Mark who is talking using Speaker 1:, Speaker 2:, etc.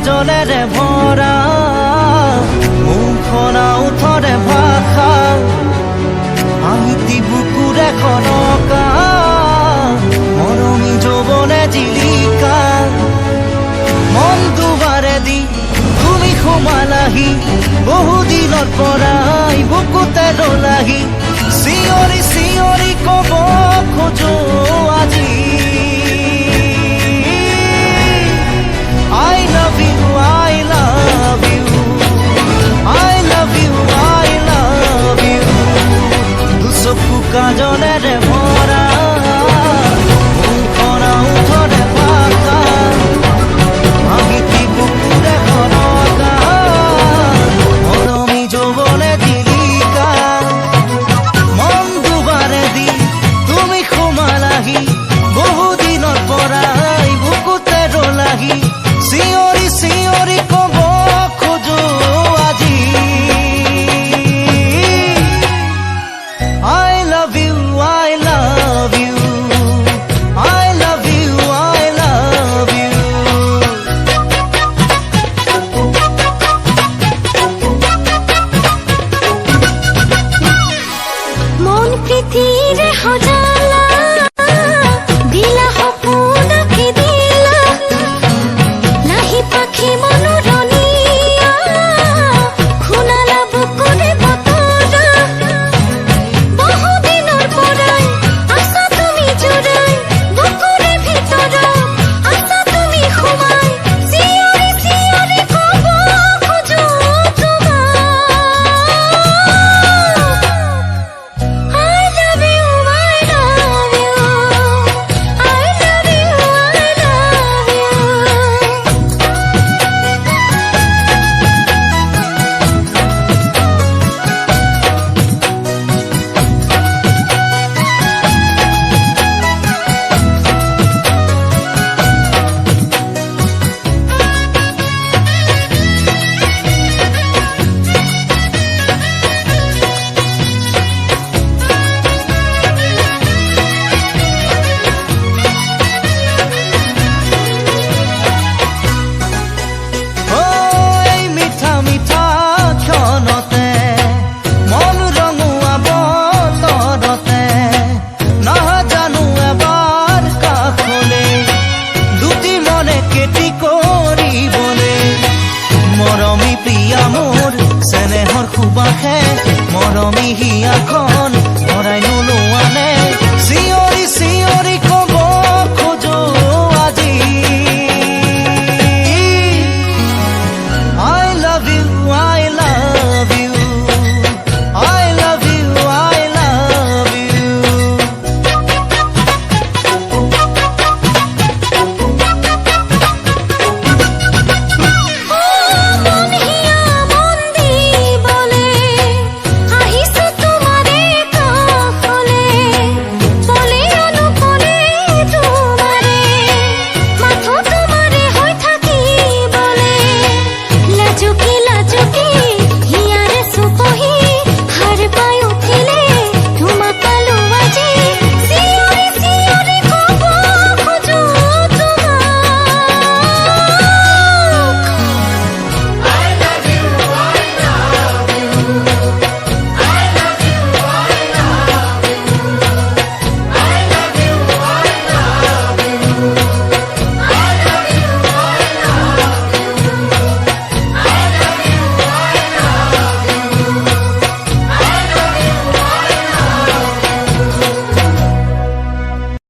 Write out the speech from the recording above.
Speaker 1: কাজলেৰে ভৰা মুখনা উঠৰে ভাষা আহিতি বুকুৰে খনকা মৰমী যৌৱনে জিলিকা মন দুবাৰে দি তুমি সোমালাহি বহুদিনৰ পৰাই বুকুতে ৰলাহি চিঞৰি চিঞৰি কব খোজো আজি I love you, I love you, I love you, I love you. দুচকু কাজলেৰে ভৰা মুখনা উঠৰে ভাষা আহিতি বুকুৰে খনকা মৰমী যৌৱনে জিলিকা মন দুবাৰে দি তুমি সোমালাহি বহুদিনৰ পৰাই বুকুতে ৰলাহি চিঞৰি চিঞৰি কব খোজো আজি I love you, I love you, I love you, I love you.
Speaker 2: মন পৃথিৱীৰে সজালা দিলা সপোনকে দিলা লাহি পাখি মনোৰণীয়া শুনালা বুকুৰে বতৰা বহুদিনৰ পৰাই আছা তুমি জোৰাই বুকুৰে ভিতৰত আছা তুমি সোমাই চিঞৰি চিঞৰি কব খোজো তোমাক I love you, I love you, I love you, I love you.
Speaker 1: এই মিঠা মিঠা ক্ষণতে মন ৰঙুৱা বতৰতে নাজানো এবাৰ কাষলে দুটি মনে কেতি কৰিবলে মৰমী প্ৰিয়া মোৰ চেনেহৰ সুবাসে মৰমী হিয়াখন